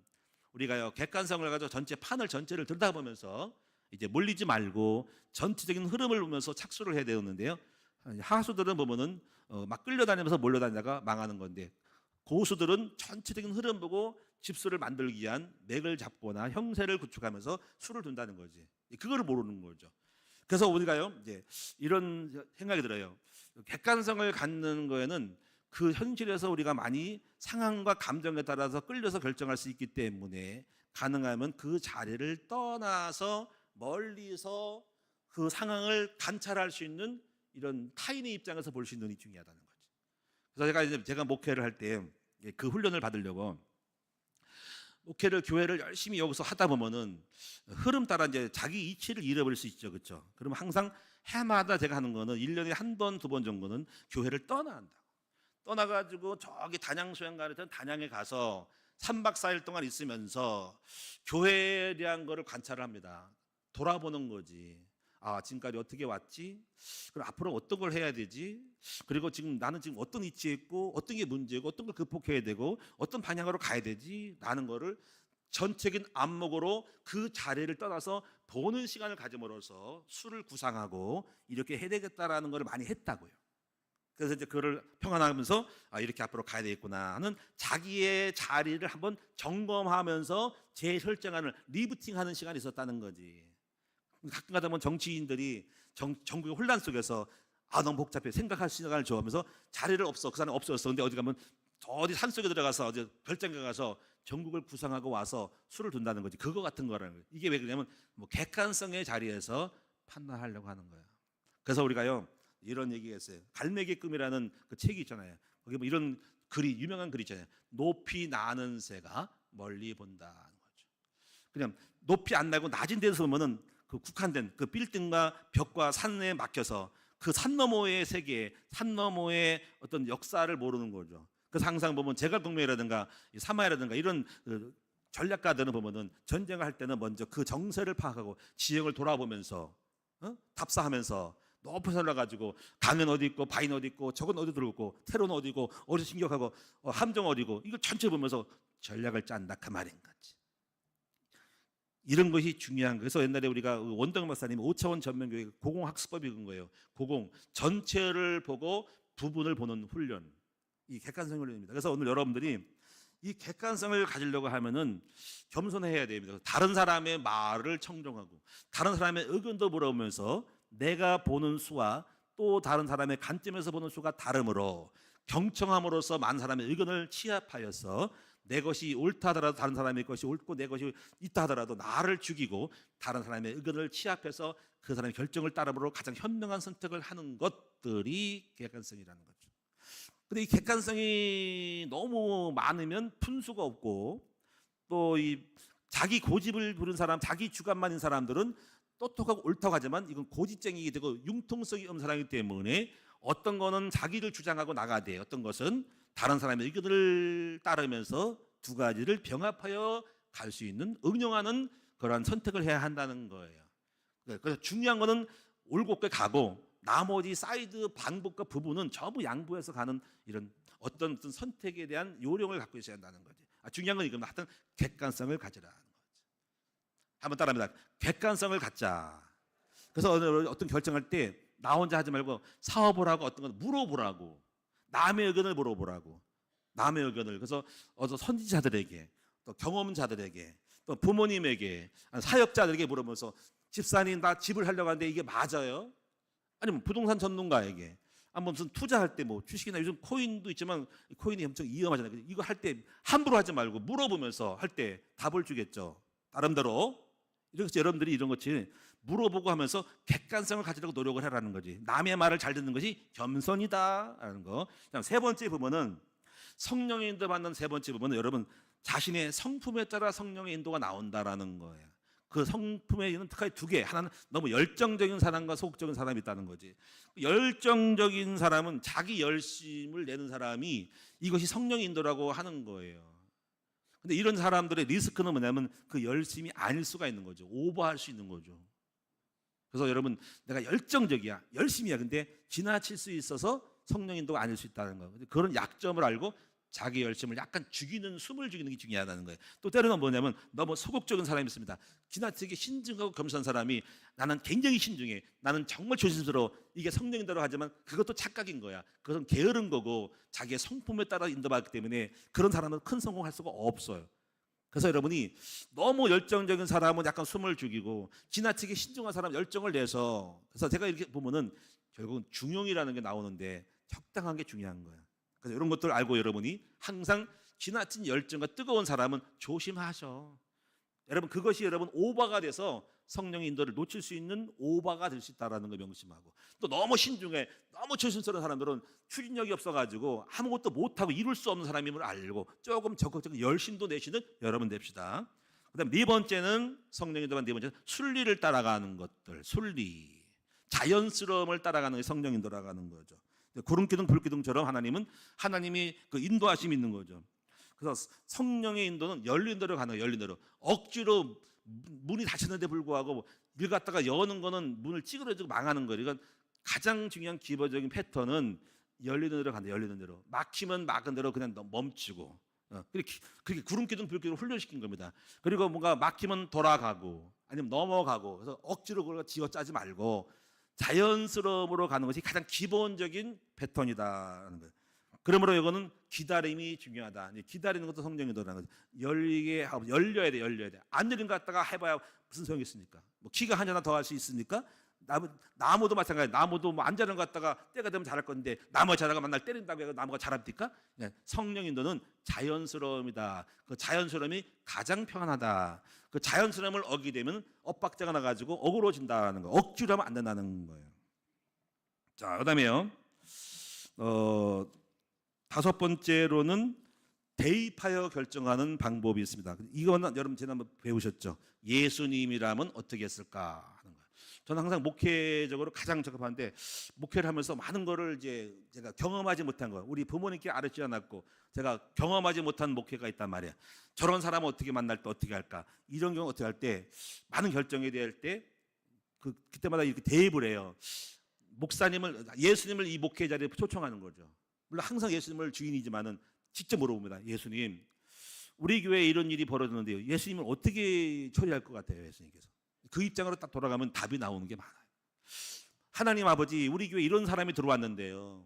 우리가요 객관성을 가지고 전체 판을 전체를 들여다보면서 이제 몰리지 말고 전체적인 흐름을 보면서 착수를 해야 되는데요. 하수들은 보면은 막 끌려다니면서 몰려다니다가 망하는 건데 고수들은 전체적인 흐름 보고 집수를 만들기 위한 맥을 잡거나 형세를 구축하면서 수를 둔다는 거지. 그거를 모르는 거죠. 그래서 우리가요 이제 이런 생각이 들어요. 객관성을 갖는 거에는 그 현실에서 우리가 많이 상황과 감정에 따라서 끌려서 결정할 수 있기 때문에 가능하면 그 자리를 떠나서 멀리서 그 상황을 관찰할 수 있는 이런 타인의 입장에서 볼 수 있는 눈이 중요하다는 거지. 그래서 제가 목회를 할 때 그 훈련을 받으려고 목회를 교회를 열심히 여기서 하다 보면은 흐름 따라 이제 자기 이치를 잃어버릴 수 있죠, 그렇죠? 그러면 항상 해마다 제가 하는 거는 1년에 한 번, 두 번 정도는 교회를 떠나야 한다. 떠나가지고 저기 단양 수양관에서 단양에 가서 3박 4일 동안 있으면서 교회에 대한 거를 관찰을 합니다. 돌아보는 거지. 아, 지금까지 어떻게 왔지? 그럼 앞으로 어떤 걸 해야 되지? 그리고 지금 나는 지금 어떤 위치에 있고 어떤 게 문제고 어떤 걸 극복해야 되고 어떤 방향으로 가야 되지? 라는 거를 전체적인 안목으로 그 자리를 떠나서 보는 시간을 가짐으로써 수를 구상하고 이렇게 해야 되겠다라는 걸 많이 했다고요. 그래서 이제 그거를 평안하면서 아, 이렇게 앞으로 가야 되겠구나 하는 자기의 자리를 한번 점검하면서 재설정하는 리부팅하는 시간이 있었다는 거지. 가끔 가다 보면 정치인들이 전국의 혼란 속에서 아, 너무 복잡해 생각할 시간을 줘하면서 자리를 없어, 그 사람 없어졌어. 근데 어디 가면 어디 산속에 들어가서 어디 별장에 가서 전국을 구상하고 와서 술을 둔다는 거지. 그거 같은 거라는 거예요. 이게 왜 그러냐면 뭐 객관성의 자리에서 판단하려고 하는 거예요. 그래서 우리가요 이런 얘기했어요. 갈매기 꿈이라는 그 책이 있잖아요. 거기 뭐 이런 글이 유명한 글이 있잖아요. 높이 나는 새가 멀리 본다는 거죠. 그냥 높이 안 나고 낮은 데서 보면은 그 국한된 그 빌딩과 벽과 산에 막혀서 그 산 너머의 세계, 산 너머의 어떤 역사를 모르는 거죠. 그래서 항상 보면 제갈공명이라든가 사마이라든가 이런 그 전략가들은 보면은 전쟁을 할 때는 먼저 그 정세를 파악하고 지형을 돌아보면서 답사하면서 높이 올라가지고 강은 어디 있고 바위는 어디 있고 적은 어디 들어오고 테러는 어디고 어디서 진격하고 함정 어디고 이걸 전체 보면서 전략을 짠다 그 말인 거지. 이런 것이 중요한 거예요. 그래서 옛날에 우리가 원덕 박사님 5차원 전면교회 고공학습법이 그런 거예요. 고공 전체를 보고 부분을 보는 훈련, 이 객관성 훈련입니다. 그래서 오늘 여러분들이 이 객관성을 가지려고 하면은 겸손해야 됩니다. 다른 사람의 말을 청정하고 다른 사람의 의견도 물어보면서 내가 보는 수와 또 다른 사람의 관점에서 보는 수가 다르므로 경청함으로써 많은 사람의 의견을 취합하여서 내 것이 옳다 하더라도 다른 사람의 것이 옳고 내 것이 있다 하더라도 나를 죽이고 다른 사람의 의견을 취합해서 그 사람의 결정을 따름으로 가장 현명한 선택을 하는 것들이 객관성이라는 거죠. 근데 이 객관성이 너무 많으면 분수가 없고 또 이 자기 고집을 부른 사람, 자기 주관만인 사람들은 똑똑하고 옳다고 하지만 이건 고집쟁이게 되고 융통성이 없는 사람이기 때문에 어떤 거는 자기를 주장하고 나가야 돼요. 어떤 것은 다른 사람의 의견을 따르면서 두 가지를 병합하여 갈 수 있는 응용하는 그러한 선택을 해야 한다는 거예요. 그래서 중요한 거는 올곧게 가고 나머지 사이드 반복과 부분은 전부 양보해서 가는 이런 어떤 선택에 대한 요령을 갖고 있어야 한다는 거지. 중요한 건 이겁니다. 하여튼 객관성을 가지라 하는 거죠. 한번 따라합니다. 객관성을 갖자. 그래서 어떤 결정할 때 나 혼자 하지 말고 사업을 하고 어떤 건 물어보라고. 남의 의견을 물어보라고. 남의 의견을. 그래서 선지자들에게 또 경험자들에게 또 부모님에게 사역자들에게 물어보면서 집사님 나 집을 하려고 하는데 이게 맞아요? 아니면 부동산 전문가에게 한번 무슨 투자할 때 뭐 주식이나 요즘 코인도 있지만 코인이 엄청 위험하잖아요. 이거 할 때 함부로 하지 말고 물어보면서 할 때 답을 주겠죠. 나름대로. 이렇게 여러분들이 이런 것이 물어보고 하면서 객관성을 가지려고 노력을 해라는 거지. 남의 말을 잘 듣는 것이 겸손이다라는 거. 세 번째 부분은 성령의 인도 받는 세 번째 부분은 여러분 자신의 성품에 따라 성령의 인도가 나온다라는 거예요. 그 성품에 있는 특화의 두 개. 하나는 너무 열정적인 사람과 소극적인 사람이 있다는 거지. 열정적인 사람은 자기 열심을 내는 사람이 이것이 성령의 인도라고 하는 거예요. 근데 이런 사람들의 리스크는 뭐냐면 그 열심이 아닐 수가 있는 거죠. 오버할 수 있는 거죠. 그래서 여러분 내가 열정적이야, 열심이야. 근데 지나칠 수 있어서 성령의 인도가 아닐 수 있다는 거예요. 그런 약점을 알고 자기 열심을 약간 숨을 죽이는 게 중요하다는 거예요. 또 때로는 뭐냐면 너무 소극적인 사람이 있습니다. 지나치게 신중하고 겸손한 사람이 나는 굉장히 신중해, 나는 정말 조심스러워, 이게 성령인도라고 하지만 그것도 착각인 거야. 그것은 게으른 거고 자기의 성품에 따라 인도받기 때문에 그런 사람은 큰 성공할 수가 없어요. 그래서 여러분이 너무 열정적인 사람은 약간 숨을 죽이고 지나치게 신중한 사람 열정을 내서, 그래서 제가 이렇게 보면은 결국은 중용이라는 게 나오는데 적당한 게 중요한 거예요. 그래서 이런 것들 알고 여러분이 항상 지나친 열정과 뜨거운 사람은 조심하셔. 여러분 그것이 여러분 오버가 돼서 성령의 인도를 놓칠 수 있는 오바가 될 수 있다는 걸 명심하고, 또 너무 신중해, 너무 조심스러운 사람들은 추진력이 없어가지고 아무것도 못하고 이룰 수 없는 사람임을 알고 조금 적극적인 열심도 내시는 여러분 됩시다. 그다음 네 번째는 성령의 인도만, 네 번째는 순리를 따라가는 것들. 순리, 자연스러움을 따라가는 게 성령 인도라가는 거죠. 구름기둥 불기둥처럼 하나님이 그 인도하심이 있는 거죠. 그래서 성령의 인도는 열린 대로 가는 거예요. 열린 대로. 억지로 문이 닫혔는데 불구하고 일 갖다가 여는 거는 문을 찌그러지고 망하는 거예요. 그러니까 가장 중요한 기본적인 패턴은 열리는 대로 간다. 열리는 대로. 막히면 막은 대로 그냥 멈추고. 그렇게 구름기둥 불기둥을 훈련시킨 겁니다. 그리고 뭔가 막히면 돌아가고 아니면 넘어가고, 그래서 억지로 그걸 지어짜지 말고 자연스러움으로 가는 것이 가장 기본적인 패턴이다라는 거예요. 그러므로 이거는 기다림이 중요하다. 기다리는 것도 성령의 인도라는 거죠. 열려야 돼. 안 열린 것 갖다가 해봐야 무슨 소용이 있습니까? 뭐 키가 한 잔 더 할 수 있습니까? 나무도 마찬가지예요. 나무도 뭐 안 자란 것 갖다가 때가 되면 자랄 건데 나무가 자라가 맨날 때린다고 해서 나무가 자랍니까? 성령 인도는 자연스러움이다. 그 자연스러움이 가장 평안하다. 그 자연스러움을 어기게 되면 엇박자가 나가지고 어그러진다는 거. 억지로 하면 안 된다는 거예요. 자, 그다음에요. 다섯 번째로는 대입하여 결정하는 방법이 있습니다. 이거는 여러분 지난번 배우셨죠? 예수님이라면 어떻게 했을까 하는 거예요. 저는 항상 목회적으로 가장 적합한데, 목회를 하면서 많은 거를 이제 제가 경험하지 못한 거, 우리 부모님께 알려주지 않았고 제가 경험하지 못한 목회가 있단 말이에요. 저런 사람을 어떻게 만날 때 어떻게 할까, 이런 경우 어떻게 할 때 많은 결정이 될 때 그때마다 이렇게 대입을 해요. 예수님을 이 목회 자리에 초청하는 거죠. 물론 항상 예수님을 주인이지만은 직접 물어봅니다. 예수님, 우리 교회에 이런 일이 벌어졌는데요. 예수님은 어떻게 처리할 것 같아요? 예수님께서. 그 입장으로 딱 돌아가면 답이 나오는 게 많아요. 하나님 아버지, 우리 교회에 이런 사람이 들어왔는데요.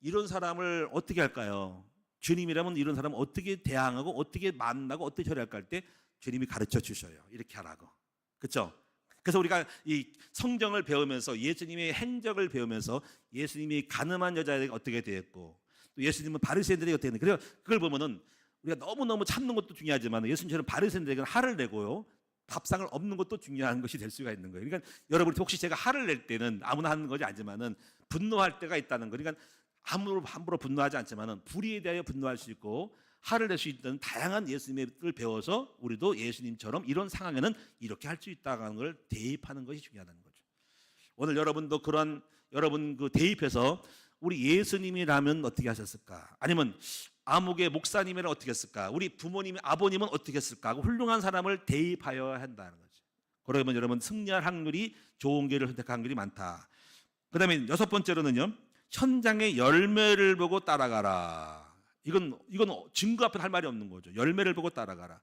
이런 사람을 어떻게 할까요? 주님이라면 이런 사람을 어떻게 대항하고 어떻게 만나고 어떻게 처리할까 할 때 주님이 가르쳐 주셔요. 이렇게 하라고. 그렇죠? 그래서 우리가 이 성경을 배우면서 예수님의 행적을 배우면서 예수님이 가늠한 여자에게 어떻게 대했고 또 예수님은 바리새인들에게 어떻게 했는지, 그걸 보면은 우리가 너무너무 참는 것도 중요하지만 예수님처럼 바리새인들에게는 화를 내고요. 밥상을 엎는 것도 중요한 것이 될 수가 있는 거예요. 그러니까 여러분이 혹시 제가 화를 낼 때는 아무나 하는 것이 아니지만은 분노할 때가 있다는 거. 그러니까 함부로 분노하지 않지만은 불의에 대하여 분노할 수 있고 화를 낼 수 있는 다양한 예수님을 배워서 우리도 예수님처럼 이런 상황에는 이렇게 할 수 있다는 걸 대입하는 것이 중요하다는 거죠. 오늘 여러분도 여러분 그 대입해서 우리 예수님이라면 어떻게 하셨을까? 아니면 아무개 목사님이라면 어떻게 했을까? 우리 부모님, 아버님은 어떻게 했을까? 하고 훌륭한 사람을 대입하여야 한다는 거죠. 그러면 여러분 승리할 확률이, 좋은 길을 선택할 확률이 많다. 그 다음에 여섯 번째로는요, 현장의 열매를 보고 따라가라. 이건 증거 앞에 할 말이 없는 거죠. 열매를 보고 따라가라.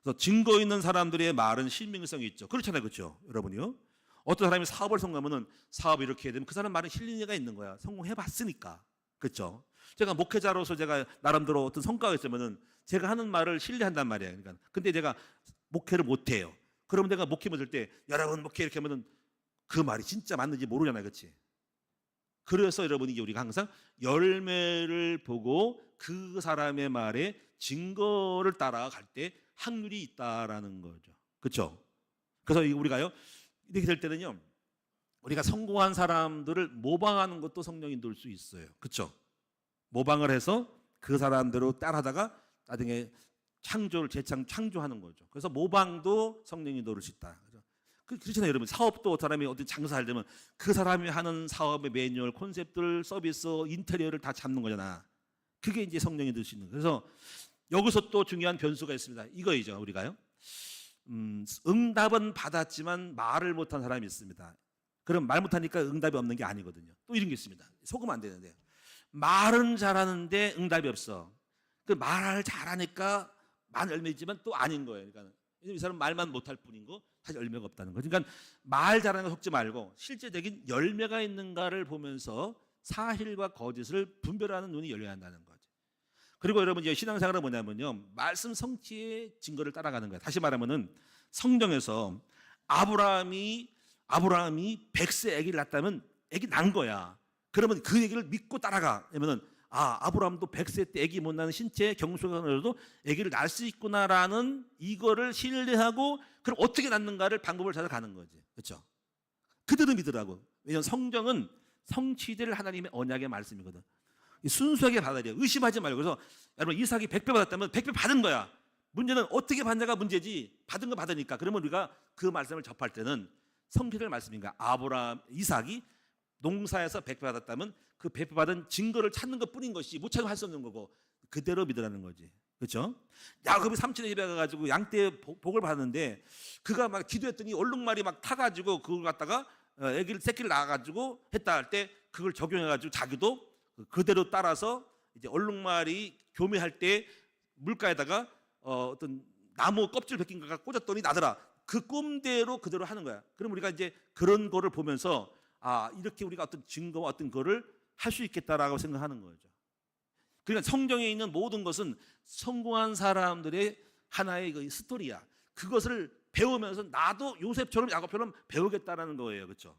그래서 증거 있는 사람들의 말은 신빙성이 있죠. 그렇잖아요, 그렇죠, 여러분이요. 어떤 사람이 사업을 성공하면은 사업이 이렇게 되면 그 사람 말은 실리가 있는 거야. 성공해봤으니까, 그렇죠. 제가 목회자로서 제가 나름대로 어떤 성과가 있으면은 제가 하는 말을 신뢰한단 말이에요. 그러니까 근데 내가 목회를 못해요. 그러면 내가 목회 못할 때 여러분 목회 이렇게 하면은 그 말이 진짜 맞는지 모르잖아요, 그렇지? 그래서 여러분이 우리가 항상 열매를 보고 그 사람의 말에 증거를 따라갈 때 확률이 있다라는 거죠. 그렇죠? 그래서 우리가요 이렇게 될 때는요, 우리가 성공한 사람들을 모방하는 것도 성령 인도일 수 있어요. 그렇죠? 모방을 해서 그 사람대로 따라하다가 나중에 창조하는 거죠. 그래서 모방도 성령 인도일 수 있다. 그렇잖아요, 여러분. 사업도 사람이 어떤 장사할 때면 그 사람이 하는 사업의 매뉴얼, 콘셉트를, 서비스, 인테리어를 다 잡는 거잖아. 그게 이제 성령이 될 수 있는 거예요. 그래서 여기서 또 중요한 변수가 있습니다. 이거이죠, 우리가요. 응답은 받았지만 말을 못한 사람이 있습니다. 그럼 말 못하니까 응답이 없는 게 아니거든요. 또 이런 게 있습니다. 속으면 안 되는데요. 말은 잘하는데 응답이 없어. 그 말을 잘하니까 많은 열매지만 또 아닌 거예요. 그러니까 이 사람 말만 못할 뿐인 거 사실 열매가 없다는 거죠. 그러니까 말 잘하는 거 속지 말고 실제적인 열매가 있는가를 보면서 사실과 거짓을 분별하는 눈이 열려야 한다는 거죠. 그리고 여러분 이제 신앙생활은 뭐냐면요, 말씀 성취의 증거를 따라가는 거예요. 다시 말하면은 성경에서 아브라함이 100세 아기를 낳았다면 아기 난 거야. 그러면 그 얘기를 믿고 따라가. 그러면은 아브라함도 100세 때 아기 못 낳는 신체 경소견으로도 아기를 낳을 수 있구나라는 이거를 신뢰하고 그럼 어떻게 낳는가를 방법을 찾아가는 거지. 그렇죠? 그들은 믿으라고. 왜냐하면 성경은 성취될 하나님의 언약의 말씀이거든. 순수하게 받아야 돼요. 의심하지 말고. 그래서 여러분 이삭이 100배 받았다면 100배 받은 거야. 문제는 어떻게 받느냐가 문제지. 받은 거 받으니까. 그러면 우리가 그 말씀을 접할 때는 성취될 말씀인가. 이삭이 농사에서 100배 받았다면 그 100배 받은 증거를 찾는 것뿐인 것이 못 찾으면 할 수 없는 거고 그대로 믿으라는 거지. 그렇죠? 야곱이 삼촌의 집에 가가지고 양떼 복을 받았는데 그가 막 기도했더니 얼룩말이 막 타가지고 그걸 갖다가 새끼를 낳아가지고 했다 할 때 그걸 적용해가지고 자기도 그대로 따라서 이제 얼룩말이 교미할 때 물가에다가 어떤 나무 껍질 벗긴 거가 꽂았더니 나더라. 그 꿈대로 그대로 하는 거야. 그럼 우리가 이제 그런 거를 보면서 이렇게 우리가 어떤 증거와 어떤 거를 할 수 있겠다라고 생각하는 거죠. 그러니까 성경에 있는 모든 것은 성공한 사람들의 하나의 그 스토리야. 그것을 배우면서 나도 요셉처럼 야곱처럼 배우겠다라는 거예요. 그렇죠?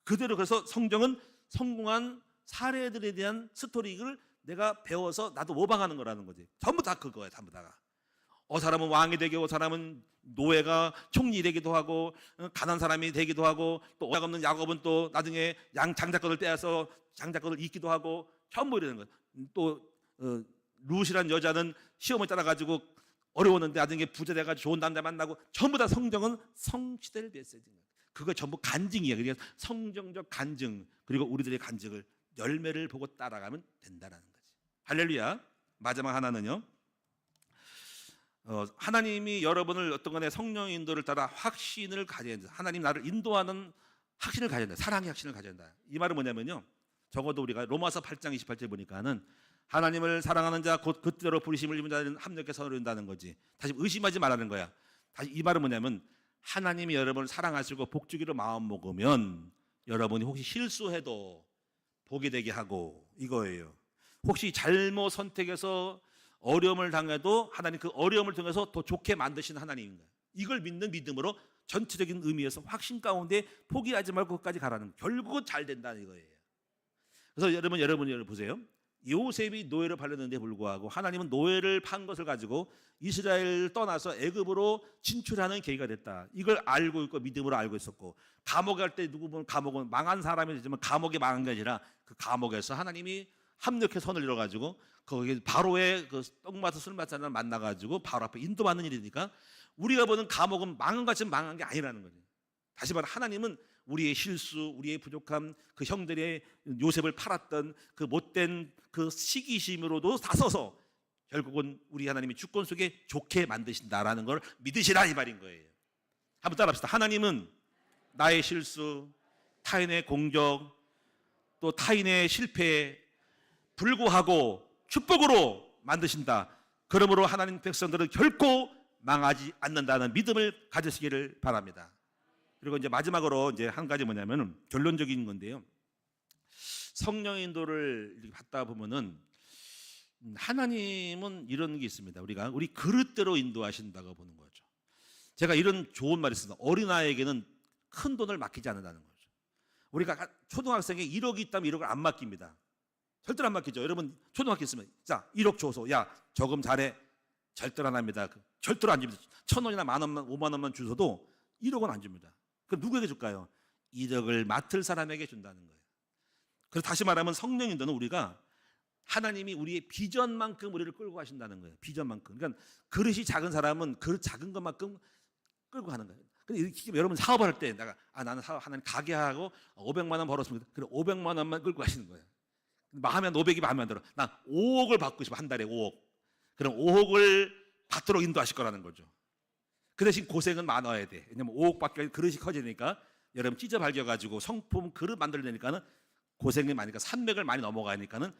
그대로 그래서 성경은 성공한 사례들에 대한 스토리를 내가 배워서 나도 모방하는 거라는 거지. 전부 다 그거야. 전부 다가. 사람은 왕이 되고 사람은 노예가 총리 되기도 하고 가난한 사람이 되기도 하고 또 어약 없는 야곱은 또 나중에 장자권을 떼어서 장자권을 잇기도 하고 전부 이러는 거야. 또 룻이란 여자는 시어머니 따라가지고 어려웠는데 나중에 부자 돼가지고 좋은 남자 만나고 전부 다 성경은 성취될 메시지인 거야. 그거 전부 간증이야. 그러니까 성경적 간증 그리고 우리들의 간증을 열매를 보고 따라가면 된다라는 거지. 할렐루야. 마지막 하나는요. 하나님이 여러분을 어떤 간에 성령의 인도를 따라 확신을 가져야 된다. 하나님 나를 인도하는 확신을 가져야 된다. 사랑의 확신을 가져야 된다. 이 말은 뭐냐면요. 적어도 우리가 로마서 8장 28절 보니까는 하나님을 사랑하는 자 곧 그때로 부르심을 입은 자는 합력해서 이룬다는 거지. 다시 의심하지 말라는 거야. 다시 이 말은 뭐냐면 하나님이 여러분을 사랑하시고 복주기로 마음 먹으면 여러분이 혹시 실수해도 보게 되게 하고 이거예요. 혹시 잘못 선택해서 어려움을 당해도 하나님 그 어려움을 통해서 더 좋게 만드시는 하나님인 거예요. 이걸 믿는 믿음으로 전체적인 의미에서 확신 가운데 포기하지 말고 끝까지 가라는 거예요. 결국은 잘 된다는 이거예요. 그래서 여러분 보세요. 요셉이 노예를 팔렸는데 불구하고 하나님은 노예를 판 것을 가지고 이스라엘을 떠나서 애굽으로 진출하는 계기가 됐다. 이걸 알고 있고 믿음으로 알고 있었고 감옥에 갈 때 누구 보면 감옥은 망한 사람이 되지만 감옥이 망한 게 아니라 그 감옥에서 하나님이 합력해 선을 이뤄가지고 거기 바로의 그 떡 마서 술 마시는 사람 만나가지고 바로 앞에 인도받는 일이니까 우리가 보는 감옥은 망한 것처럼 망한 게 아니라는 거죠. 다시 말해 하나님은 우리의 실수, 우리의 부족함, 그 형들의 요셉을 팔았던 그 못된 그 시기심으로도 다 써서 결국은 우리 하나님이 주권 속에 좋게 만드신다라는 걸 믿으시라 이 말인 거예요. 한번 따라합시다. 하나님은 나의 실수, 타인의 공격, 또 타인의 실패에 불구하고 축복으로 만드신다. 그러므로 하나님 백성들은 결코 망하지 않는다는 믿음을 가지시기를 바랍니다. 그리고 이제 마지막으로 이제 한 가지 뭐냐면 결론적인 건데요. 성령의 인도를 이렇게 받다 보면은 하나님은 이런 게 있습니다. 우리 그릇대로 인도하신다고 보는 거죠. 제가 이런 좋은 말이 있습니다. 어린아이에게는 큰 돈을 맡기지 않는다는 거죠. 우리가 초등학생에 1억이 있다면 1억을 안 맡깁니다. 절대로 안 맡기죠. 여러분 초등학교 있으면 자 1억 줘서 야 저금 잘해. 절대로 안 합니다. 절대로 안 줍니다. 1,000원이나 10,000원만 50,000원만 주셔도 1억은 안 줍니다. 그럼 누구에게 줄까요? 1억을 맡을 사람에게 준다는 거예요. 그래서 다시 말하면 성령 인도는 우리가 하나님이 우리의 비전만큼 우리를 끌고 가신다는 거예요. 비전만큼. 그러니까 그릇이 작은 사람은 그릇 작은 것만큼 끌고 가는 거예요. 근데 여러분 사업을 할 때 나는 하나님 가게 하고 500만 원 벌었습니다. 그럼 500만 원만 끌고 가시는 거예요. 마음에 500이 마음에 안 들어. 난 5억을 받고 싶어. 한 달에 5억. 그럼 5억을 받도록 인도하실 거라는 거죠. 그 대신 고생은 많아야 돼. 왜냐면 5억밖에 그릇이 커지니까 여러분 찢어 발겨가지고 성품 그릇 만들려니까는 고생이 많으니까 산맥을 많이 넘어가니까는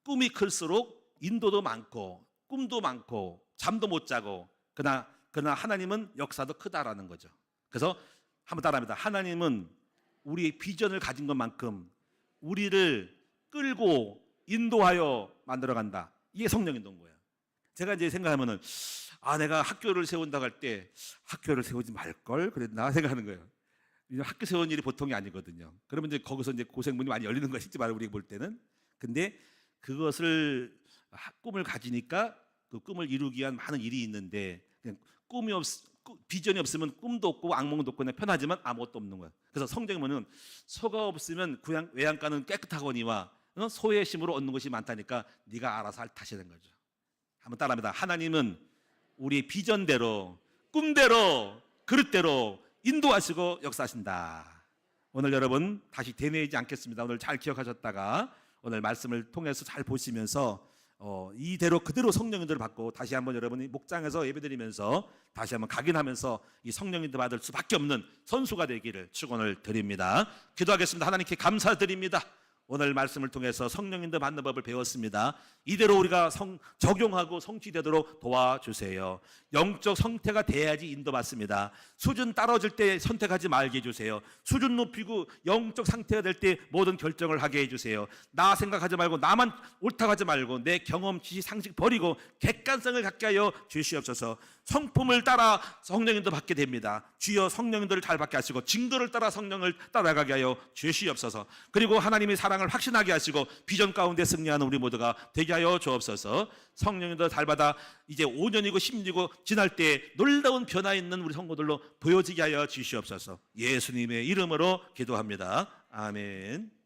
꿈이 클수록 인도도 많고 꿈도 많고 잠도 못 자고 그러나 하나님은 역사도 크다라는 거죠. 그래서 한번 따라합니다. 하나님은 우리의 비전을 가진 것만큼 우리를 끌고 인도하여 만들어간다. 이게 성령 인도인 거예요. 제가 이제 생각하면은 내가 학교를 세운다고 할 때 학교를 세우지 말걸 그랬나 생각하는 거예요. 학교 세우는 일이 보통이 아니거든요. 그러면 이제 거기서 이제 고생문이 많이 열리는 거야. 실제 말로 우리가 볼 때는. 근데 그것을 꿈을 가지니까 그 꿈을 이루기 위한 많은 일이 있는데 그냥 비전이 없으면 꿈도 없고 악몽도 없고 그냥 편하지만 아무것도 없는 거야. 그래서 성경에 보면 소가 없으면 외양간은 깨끗하거니와 소의 힘으로 얻는 것이 많다니까 네가 알아서 하시는 거죠. 한번 따라합니다. 하나님은 우리 비전대로 꿈대로 그릇대로 인도하시고 역사하신다. 오늘 여러분 다시 되뇌이지 않겠습니다. 오늘 잘 기억하셨다가 오늘 말씀을 통해서 잘 보시면서 이대로 그대로 성령인들을 받고 다시 한번 여러분이 목장에서 예배드리면서 다시 한번 각인하면서 이 성령인들 받을 수밖에 없는 선수가 되기를 축원을 드립니다. 기도하겠습니다. 하나님께 감사드립니다. 오늘 말씀을 통해서 성령인들 받는 법을 배웠습니다. 이대로 우리가 적용하고 성취되도록 도와주세요. 영적 성태가 돼야지 인도받습니다. 수준 떨어질 때 선택하지 말게 해주세요. 수준 높이고 영적 상태가 될 때 모든 결정을 하게 해주세요. 나 생각하지 말고 나만 옳다고 하지 말고 내 경험, 지식, 상식 버리고 객관성을 갖게 하여 주시옵소서. 성품을 따라 성령인도 받게 됩니다. 주여 성령인들을 잘 받게 하시고 증거를 따라 성령을 따라가게 하여 주시옵소서. 그리고 하나님의 사랑을 확신하게 하시고 비전 가운데 승리하는 우리 모두가 되게 하여 주옵소서. 성령인도 잘 받아 이제 5년이고 10년이고 지날 때 놀라운 변화 있는 우리 성도들로 보여지게 하여 주시옵소서. 예수님의 이름으로 기도합니다. 아멘.